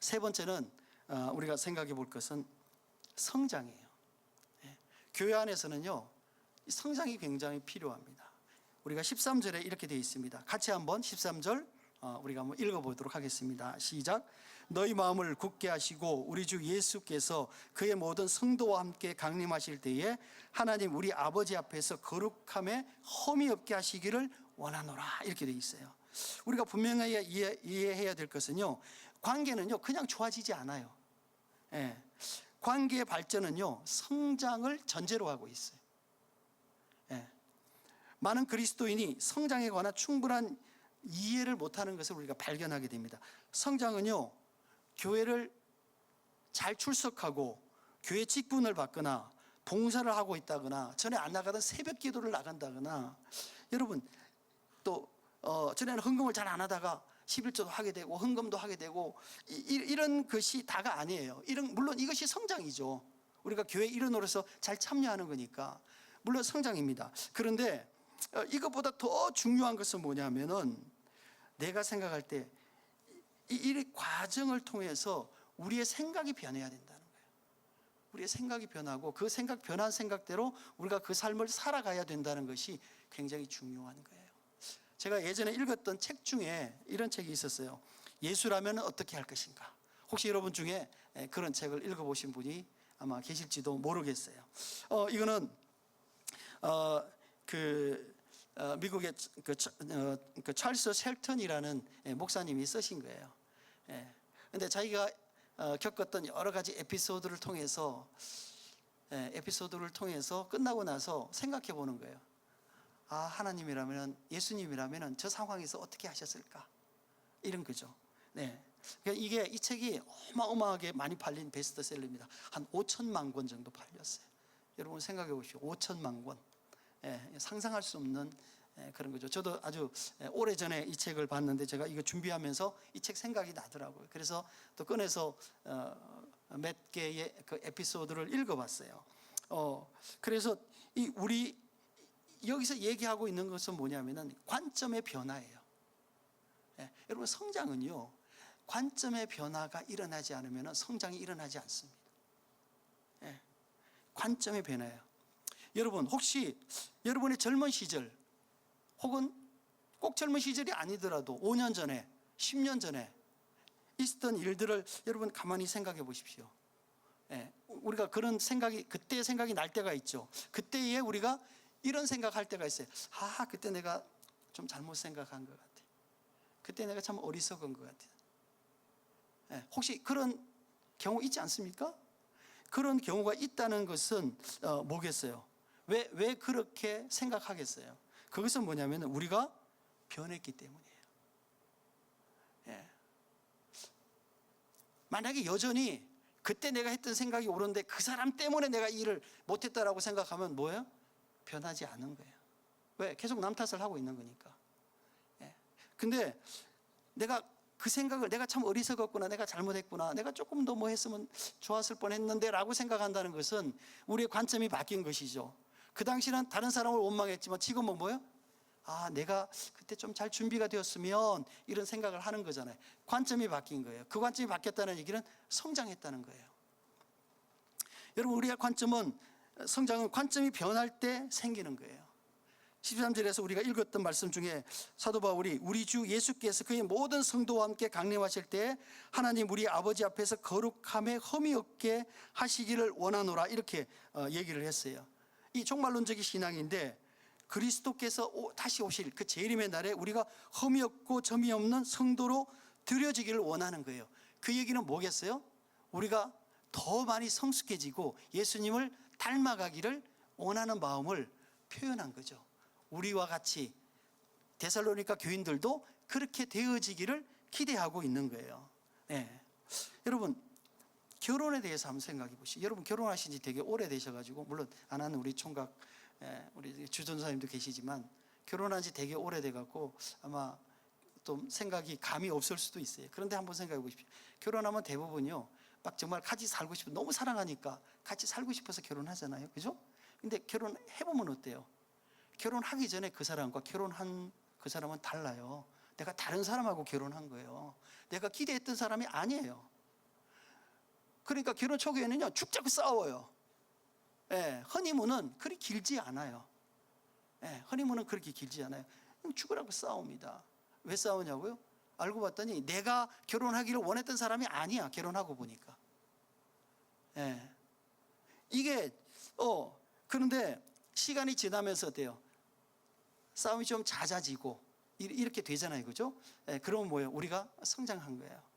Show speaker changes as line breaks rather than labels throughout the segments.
세 번째는 우리가 생각해 볼 것은 성장이에요. 교회 안에서는요, 성장이 굉장히 필요합니다. 우리가 13절에 이렇게 되어 있습니다. 같이 한번 13절 우리가 한번 읽어보도록 하겠습니다. 시작. 너희 마음을 굳게 하시고 우리 주 예수께서 그의 모든 성도와 함께 강림하실 때에 하나님 우리 아버지 앞에서 거룩함에 흠이 없게 하시기를 원하노라, 이렇게 되어 있어요. 우리가 분명히 이해해야 될 것은요, 관계는요 그냥 좋아지지 않아요. 관계의 발전은요 성장을 전제로 하고 있어요. 많은 그리스도인이 성장에 관한 충분한 이해를 못하는 것을 우리가 발견하게 됩니다. 성장은요, 교회를 잘 출석하고 교회 직분을 받거나 봉사를 하고 있다거나 전에 안 나가던 새벽 기도를 나간다거나, 여러분 또 전에는 헌금을 잘 안 하다가 11조도 하게 되고 헌금도 하게 되고 이런 것이 다가 아니에요. 물론 이것이 성장이죠. 우리가 교회 일원으로서 잘 참여하는 거니까 물론 성장입니다. 그런데 이것보다 더 중요한 것은 뭐냐면은, 내가 생각할 때 이 과정을 통해서 우리의 생각이 변해야 된다는 거예요. 우리의 생각이 변하고 그 변한 생각대로 우리가 그 삶을 살아가야 된다는 것이 굉장히 중요한 거예요. 제가 예전에 읽었던 책 중에 이런 책이 있었어요. 예수라면 어떻게 할 것인가. 혹시 여러분 중에 그런 책을 읽어보신 분이 아마 계실지도 모르겠어요. 이거는 미국의 그 찰스 셀턴이라는 목사님이 쓰신 거예요. 근데 자기가 겪었던 여러 가지 에피소드를 통해서 끝나고 나서 생각해 보는 거예요. 아, 하나님이라면, 예수님이라면 저 상황에서 어떻게 하셨을까? 이런 거죠. 그러니까 이 책이 어마어마하게 많이 팔린 베스트셀러입니다. 한 5천만 권 정도 팔렸어요. 여러분 생각해 보십시오. 5천만 권. 상상할 수 없는 그런 거죠. 저도 아주 오래전에 이 책을 봤는데 제가 이거 준비하면서 이 책 생각이 나더라고요. 그래서 또 꺼내서 몇 개의 그 에피소드를 읽어봤어요. 그래서 우리 여기서 얘기하고 있는 것은 뭐냐면은 관점의 변화예요. 여러분 성장은요, 관점의 변화가 일어나지 않으면 성장이 일어나지 않습니다. 관점의 변화예요. 여러분 혹시 여러분의 젊은 시절, 혹은 꼭 젊은 시절이 아니더라도 5년 전에 10년 전에 있었던 일들을 여러분 가만히 생각해 보십시오. 우리가 그런 생각이, 그때의 생각이 날 때가 있죠. 그때에 우리가 이런 생각할 때가 있어요. 아, 그때 내가 좀 잘못 생각한 것 같아. 그때 내가 참 어리석은 것 같아. 혹시 그런 경우 있지 않습니까? 그런 경우가 있다는 것은 뭐겠어요? 왜 그렇게 생각하겠어요? 그것은 뭐냐면 우리가 변했기 때문이에요. 만약에 여전히 그때 내가 했던 생각이 옳은데 그 사람 때문에 내가 일을 못했다라고 생각하면 뭐예요? 변하지 않은 거예요. 왜? 계속 남 탓을 하고 있는 거니까. 근데 내가 그 생각을, 내가 참 어리석었구나, 내가 잘못했구나, 내가 조금 더 뭐 했으면 좋았을 뻔했는데 라고 생각한다는 것은 우리의 관점이 바뀐 것이죠. 그 당시는 다른 사람을 원망했지만 지금은 뭐예요? 아, 내가 그때 좀 잘 준비가 되었으면, 이런 생각을 하는 거잖아요. 관점이 바뀐 거예요. 그 관점이 바뀌었다는 얘기는 성장했다는 거예요. 여러분, 우리의 성장은 관점이 변할 때 생기는 거예요. 13절에서 우리가 읽었던 말씀 중에 사도 바울이 우리 주 예수께서 그의 모든 성도와 함께 강림하실 때 하나님 우리 아버지 앞에서 거룩함에 흠이 없게 하시기를 원하노라, 이렇게 얘기를 했어요. 이 종말론적인 신앙인데, 그리스도께서 다시 오실 그 재림의 날에 우리가 흠이 없고 점이 없는 성도로 드려지기를 원하는 거예요. 그 얘기는 뭐겠어요? 우리가 더 많이 성숙해지고 예수님을 닮아가기를 원하는 마음을 표현한 거죠. 우리와 같이 데살로니가 교인들도 그렇게 되어지기를 기대하고 있는 거예요. 여러분, 결혼에 대해서 한번 생각해 보시죠. 여러분 결혼하신 지 되게 오래되셔가지고, 물론 안 하는 우리 총각, 우리 주전사님도 계시지만 결혼한 지 되게 오래돼갖고 아마 또 생각이 감이 없을 수도 있어요. 그런데 한번 생각해 보십시오. 결혼하면 대부분요, 막 정말 같이 살고 싶어, 너무 사랑하니까 같이 살고 싶어서 결혼하잖아요. 그죠? 근데 결혼해보면 어때요? 결혼하기 전에 그 사람과 결혼한 그 사람은 달라요. 내가 다른 사람하고 결혼한 거예요. 내가 기대했던 사람이 아니에요. 그러니까 결혼 초기에는요 죽자고 싸워요. 예, 허니문은 그리 길지 않아요. 예, 허니문은 그렇게 길지 않아요. 죽으라고 싸웁니다. 왜 싸우냐고요? 알고 봤더니 내가 결혼하기를 원했던 사람이 아니야. 결혼하고 보니까. 예, 이게 그런데 시간이 지나면서 어때요? 싸움이 좀 잦아지고 이렇게 되잖아요, 그죠? 예, 그러면 뭐예요? 우리가 성장한 거예요.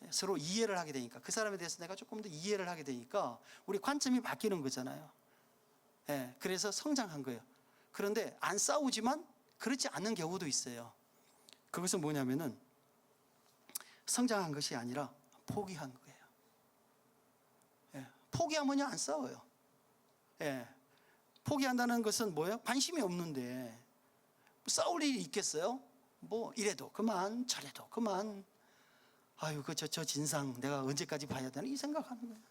예, 서로 이해를 하게 되니까, 그 사람에 대해서 내가 조금 더 이해를 하게 되니까 우리 관점이 바뀌는 거잖아요. 예, 그래서 성장한 거예요. 그런데 안 싸우지만 그렇지 않는 경우도 있어요. 그것은 뭐냐면은 성장한 것이 아니라 포기한 거예요. 예, 포기하면요 안 싸워요. 예, 포기한다는 것은 뭐예요? 관심이 없는데 싸울 일이 있겠어요? 뭐 이래도 그만 저래도 그만, 아유 저 진상 내가 언제까지 봐야 되나 이 생각하는 거예요.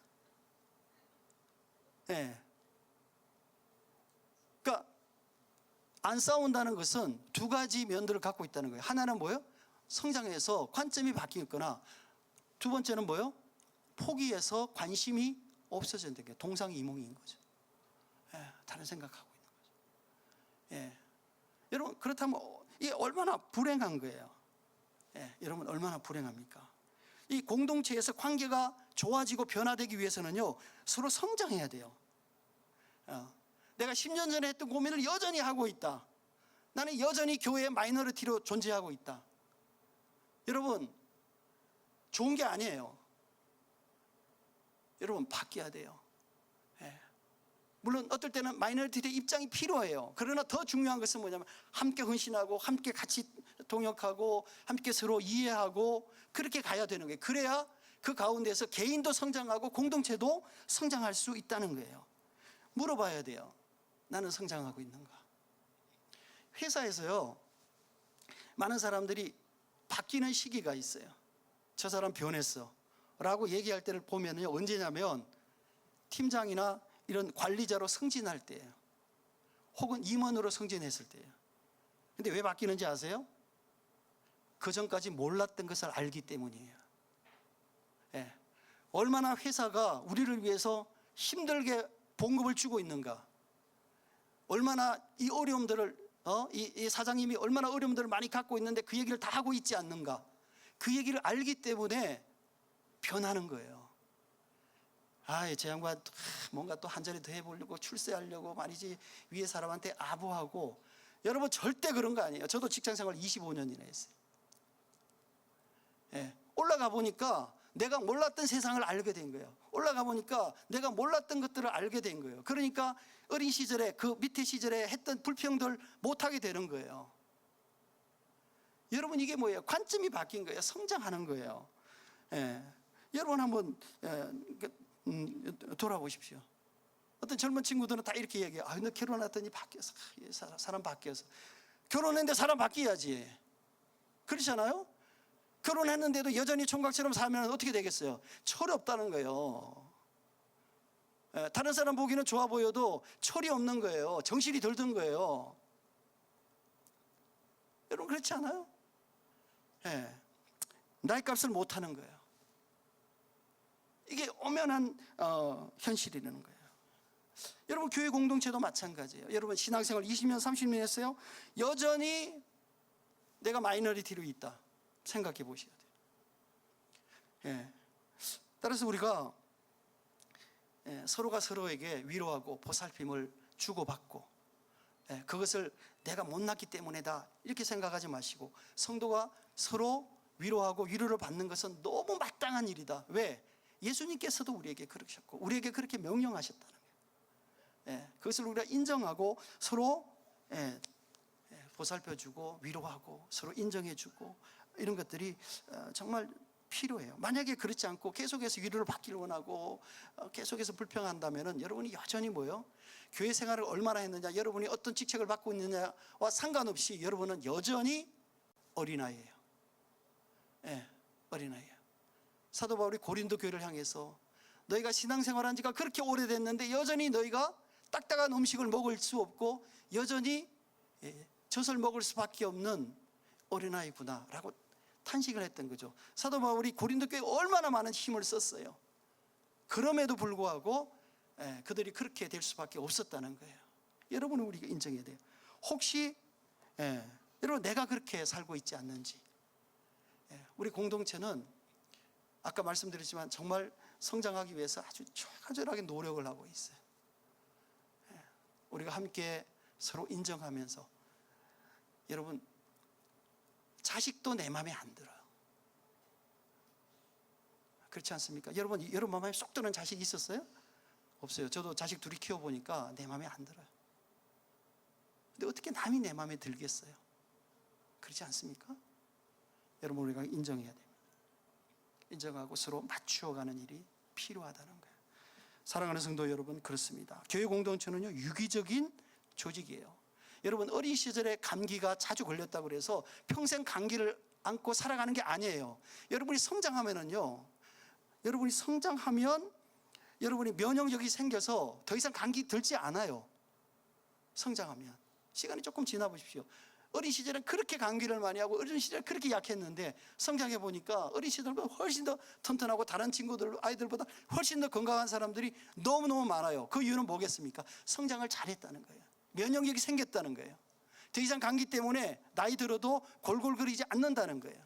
예, 그러니까 안 싸운다는 것은 두 가지 면들을 갖고 있다는 거예요. 하나는 뭐예요? 성장해서 관점이 바뀌었거나, 두 번째는 뭐예요? 포기해서 관심이 없어진다는 게 동상이몽인 거죠. 예, 다른 생각하고 있는 거죠. 예, 여러분 그렇다면 이게 얼마나 불행한 거예요. 예, 여러분 얼마나 불행합니까? 이 공동체에서 관계가 좋아지고 변화되기 위해서는요 서로 성장해야 돼요. 내가 10년 전에 했던 고민을 여전히 하고 있다. 나는 여전히 교회의 마이너리티로 존재하고 있다. 여러분 좋은 게 아니에요. 여러분 바뀌어야 돼요. 예. 물론 어떨 때는 마이너리티의 입장이 필요해요. 그러나 더 중요한 것은 뭐냐면 함께 헌신하고 함께 같이 동역하고 함께 서로 이해하고 그렇게 가야 되는 거예요. 그래야 그 가운데서 개인도 성장하고 공동체도 성장할 수 있다는 거예요. 물어봐야 돼요. 나는 성장하고 있는가? 회사에서요 많은 사람들이 바뀌는 시기가 있어요. 저 사람 변했어 라고 얘기할 때를 보면요 언제냐면 팀장이나 이런 관리자로 승진할 때예요. 혹은 임원으로 승진했을 때예요. 근데 왜 바뀌는지 아세요? 그 전까지 몰랐던 것을 알기 때문이에요. 예. 얼마나 회사가 우리를 위해서 힘들게 봉급을 주고 있는가, 얼마나 이 어려움들을 이 사장님이 얼마나 어려움들을 많이 갖고 있는데 그 얘기를 다 하고 있지 않는가, 그 얘기를 알기 때문에 변하는 거예요. 제 양반 뭔가 또 한 자리 더 해보려고 출세하려고 말이지 위에 사람한테 아부하고. 여러분 절대 그런 거 아니에요. 저도 직장생활 25년이나 했어요. 예, 올라가 보니까 내가 몰랐던 세상을 알게 된 거예요. 올라가 보니까 내가 몰랐던 것들을 알게 된 거예요. 그러니까 어린 시절에 그 밑에 시절에 했던 불평들 못하게 되는 거예요. 여러분 이게 뭐예요? 관점이 바뀐 거예요. 성장하는 거예요. 예, 여러분 한번 돌아보십시오. 어떤 젊은 친구들은 다 이렇게 얘기해요. 너 결혼했더니 바뀌었어. 사람 바뀌어서. 결혼했는데 사람 바뀌어야지. 그렇잖아요? 결혼했는데도 여전히 총각처럼 살면 어떻게 되겠어요? 철이 없다는 거예요. 다른 사람 보기는 좋아 보여도 철이 없는 거예요. 정신이 덜 든 거예요. 여러분 그렇지 않아요? 나이 값을 못하는 거예요. 이게 엄연한 현실이라는 거예요. 여러분 교회 공동체도 마찬가지예요. 여러분 신앙생활 20년 30년 했어요. 여전히 내가 마이너리티로 있다 생각해 보셔야 돼요. 따라서 우리가 서로가 서로에게 위로하고 보살핌을 주고받고, 그것을 내가 못났기 때문에다 이렇게 생각하지 마시고, 성도가 서로 위로하고 위로를 받는 것은 너무 마땅한 일이다. 왜? 예수님께서도 우리에게 그러셨고 우리에게 그렇게 명령하셨다는 거예요. 그것을 우리가 인정하고 서로 보살펴주고 위로하고 서로 인정해주고 이런 것들이 정말 필요해요. 만약에 그렇지 않고 계속해서 위로를 받기를 원하고 계속해서 불평한다면 여러분이 여전히 뭐요? 교회 생활을 얼마나 했느냐, 여러분이 어떤 직책을 받고 있느냐와 상관없이 여러분은 여전히 어린아이예요. 어린아이예요. 사도 바울이 고린도 교회를 향해서 너희가 신앙생활한 지가 그렇게 오래됐는데 여전히 너희가 딱딱한 음식을 먹을 수 없고 여전히 젖을 먹을 수밖에 없는 어린아이구나 라고 탄식을 했던 거죠. 사도 바울이 고린도 교회에 얼마나 많은 힘을 썼어요. 그럼에도 불구하고 그들이 그렇게 될 수밖에 없었다는 거예요. 여러분은 우리가 인정해야 돼요. 혹시 여러분 내가 그렇게 살고 있지 않는지. 우리 공동체는 아까 말씀드렸지만 정말 성장하기 위해서 아주 처절하게 노력을 하고 있어요. 우리가 함께 서로 인정하면서, 여러분 자식도 내 마음에 안 들어요. 그렇지 않습니까? 여러분 마음에 쏙 드는 자식이 있었어요? 없어요. 저도 자식 둘이 키워보니까 내 마음에 안 들어요. 근데 어떻게 남이 내 마음에 들겠어요? 그렇지 않습니까? 여러분 우리가 인정해야 됩니다. 인정하고 서로 맞추어가는 일이 필요하다는 거예요. 사랑하는 성도 여러분, 그렇습니다. 교회 공동체는요, 유기적인 조직이에요. 여러분 어린 시절에 감기가 자주 걸렸다고 그래서 평생 감기를 안고 살아가는 게 아니에요. 여러분이 성장하면은요, 여러분이 면역력이 생겨서 더 이상 감기 들지 않아요. 성장하면. 시간이 조금 지나 보십시오. 어린 시절엔 그렇게 감기를 많이 하고 어린 시절에 그렇게 약했는데 성장해 보니까 어린 시절보다 훨씬 더 튼튼하고 다른 아이들보다 훨씬 더 건강한 사람들이 너무너무 많아요. 그 이유는 뭐겠습니까? 성장을 잘했다는 거예요. 면역력이 생겼다는 거예요. 더 이상 감기 때문에 나이 들어도 골골거리지 않는다는 거예요.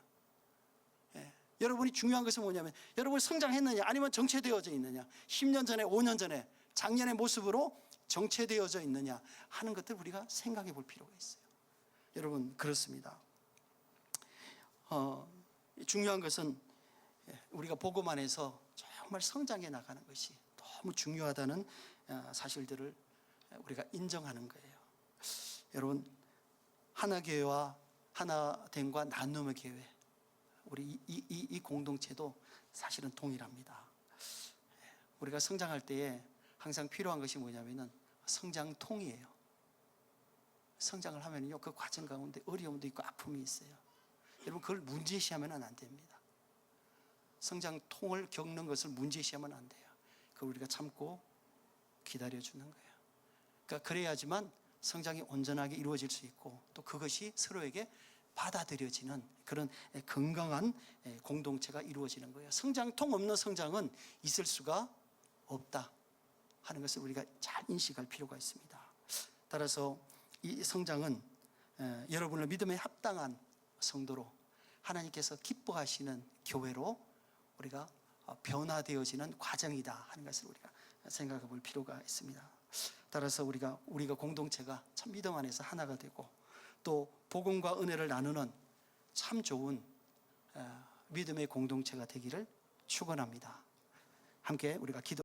여러분이 중요한 것은 뭐냐면, 여러분이 성장했느냐 아니면 정체되어져 있느냐, 10년 전에 5년 전에 작년의 모습으로 정체되어져 있느냐 하는 것들 우리가 생각해 볼 필요가 있어요. 여러분 그렇습니다. 중요한 것은 우리가 복음 안에서 정말 성장해 나가는 것이 너무 중요하다는 사실들을 우리가 인정하는 거예요. 여러분 하나교회와 하나됨과 나눔의 교회, 우리 이 공동체도 사실은 동일합니다. 우리가 성장할 때에 항상 필요한 것이 뭐냐면은 성장통이에요. 성장을 하면요, 그 과정 가운데 어려움도 있고 아픔이 있어요. 여러분 그걸 문제시하면 안 됩니다. 성장통을 겪는 것을 문제시하면 안 돼요. 그걸 우리가 참고 기다려주는 거예요. 그러니까 그래야지만 성장이 온전하게 이루어질 수 있고, 또 그것이 서로에게 받아들여지는 그런 건강한 공동체가 이루어지는 거예요. 성장통 없는 성장은 있을 수가 없다 하는 것을 우리가 잘 인식할 필요가 있습니다. 따라서 이 성장은 여러분의 믿음에 합당한 성도로, 하나님께서 기뻐하시는 교회로 우리가 변화되어지는 과정이다 하는 것을 우리가 생각해 볼 필요가 있습니다. 따라서 우리가 공동체가 참 믿음 안에서 하나가 되고, 또 복음과 은혜를 나누는 참 좋은 믿음의 공동체가 되기를 축원합니다. 함께 우리가 기도